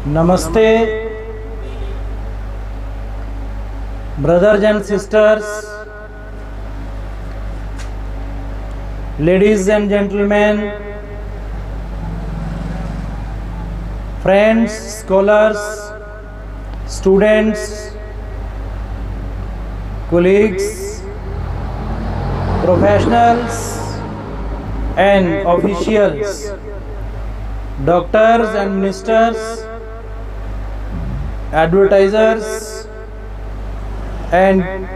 Namaste, brothers and sisters, ladies and gentlemen, friends, scholars, students, colleagues, professionals and officials, doctors and ministers, advertisers and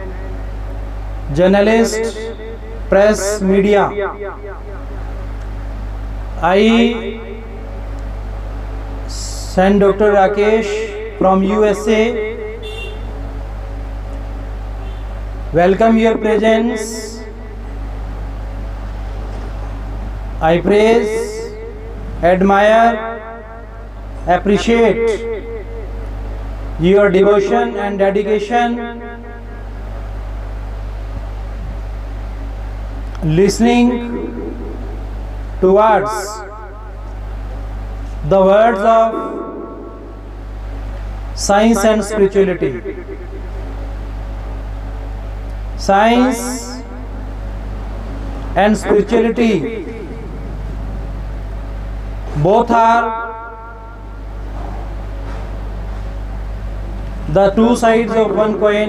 journalists, press, media. I send Dr. Rakesh from USA. Welcome your presence. I praise, admire, appreciate your devotion and dedication, listening towards the words of science and spirituality. Science and spirituality both are the two sides of one coin,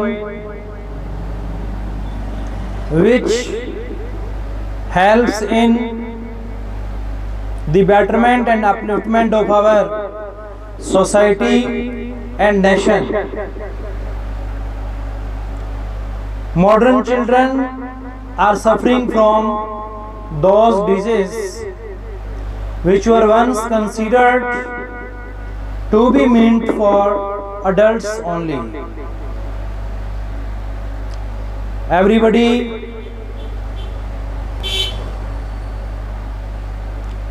which helps in the betterment and upliftment of our society and nation. Modern children are suffering from those diseases which were once considered to be meant for adults only. Everybody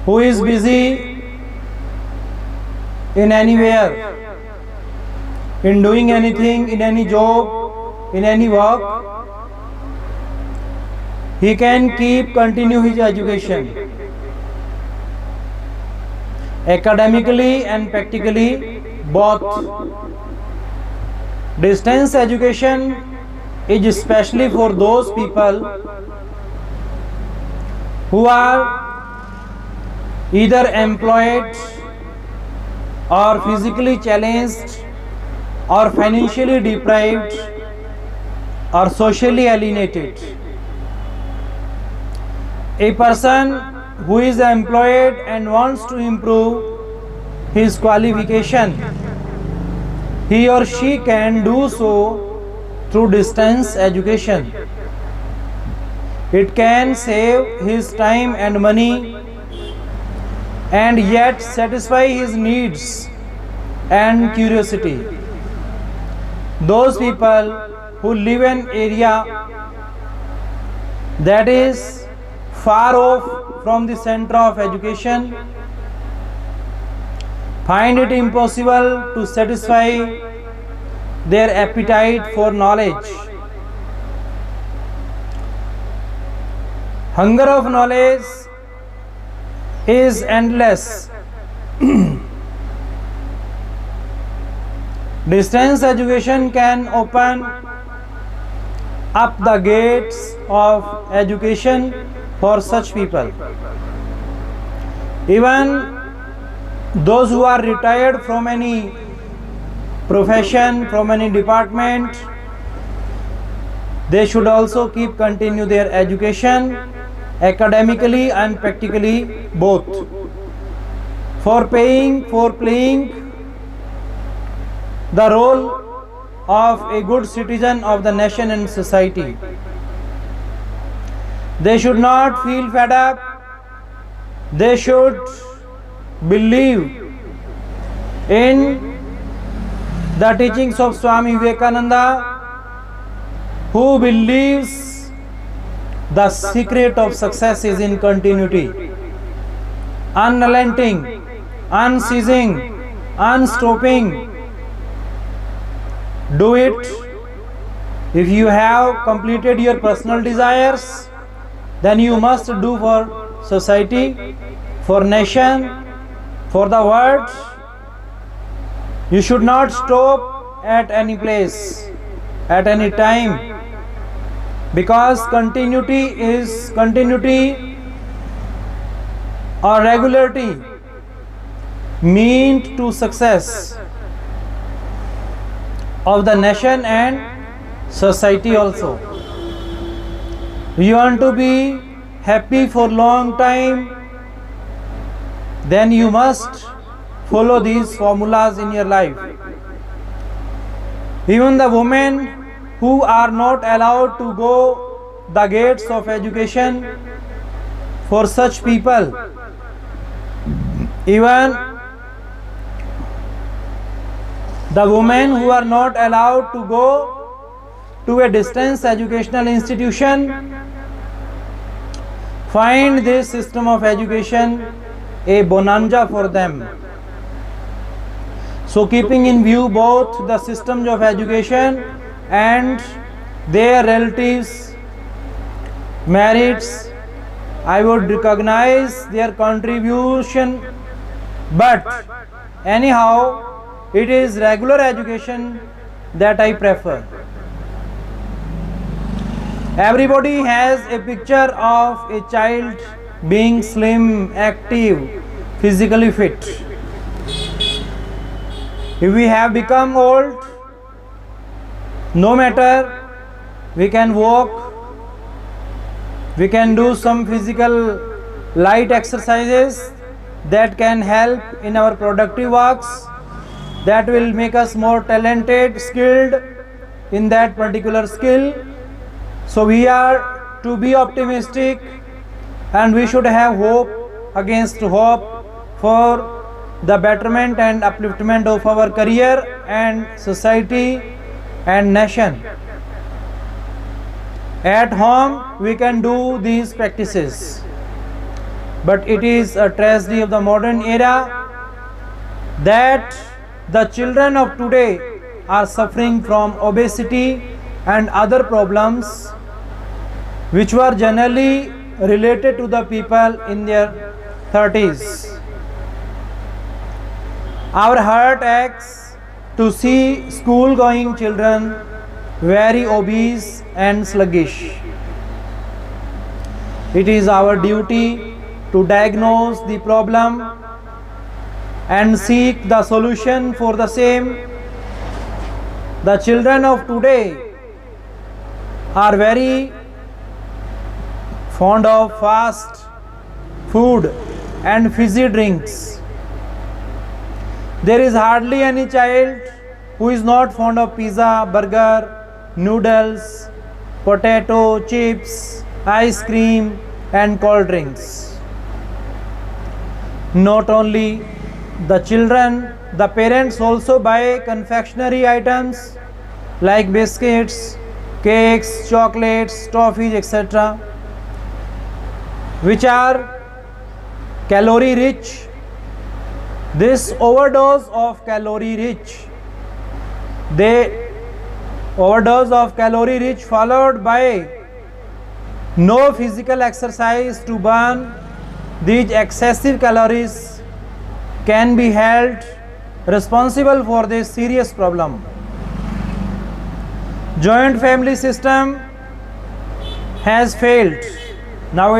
who is busy in anywhere, in doing anything, in any job, in any work, he can continue his education academically and practically both. Distance education is especially for those people who are either employed or physically challenged or financially deprived or socially alienated. A person who is employed and wants to improve his qualification, he or she can do so through distance education. It can save his time and money and yet satisfy his needs and curiosity. Those people who live in an area that is far off from the center of education find it impossible to satisfy their appetite for knowledge. Hunger of knowledge is endless. Distance education can open up the gates of education for such people. Even those who are retired from any profession, from any department, they should also continue their education academically and practically both. For playing the role of a good citizen of the nation and society. They should not feel fed up. They should believe in the teachings of Swami Vivekananda, who believes the secret of success is in continuity, unrelenting, unceasing, unstopping. Do it. If you have completed your personal desires, then you must do for society, for nation, for the world, You should not stop at any place, at any time, because continuity or regularity mean to success of the nation and society also. You want to be happy for long time, then you must follow these formulas in your life. Even the women who are not allowed to go the gates of education, for such people, even the women who are not allowed to go to a distance educational institution, find this system of education a bonanza for them. So keeping in view both the systems of education and their relatives' merits, I would recognize their contribution, but anyhow, it is regular education that I prefer. Everybody has a picture of a child being slim, active, physically fit. If we have become old, no matter, we can walk, we can do some physical light exercises that can help in our productive works, that will make us more talented, skilled in that particular skill. So we are to be optimistic, and we should have hope against hope for the betterment and upliftment of our career and society and nation. At home we can do these practices, but it is a tragedy of the modern era that the children of today are suffering from obesity and other problems which were generally related to the people in their 30s. Our heart aches to see school going children very obese and sluggish. It is our duty to diagnose the problem and seek the solution for the same. The children of today are very fond of fast food and fizzy drinks. There is hardly any child who is not fond of pizza, burger, noodles, potato chips, ice cream and cold drinks. Not only the children, the parents also buy confectionery items like biscuits, cakes, chocolates, toffees, etc., which are calorie rich. This overdose of calorie rich, followed by no physical exercise to burn these excessive calories, can be held responsible for this serious problem. Joint family system has failed. Now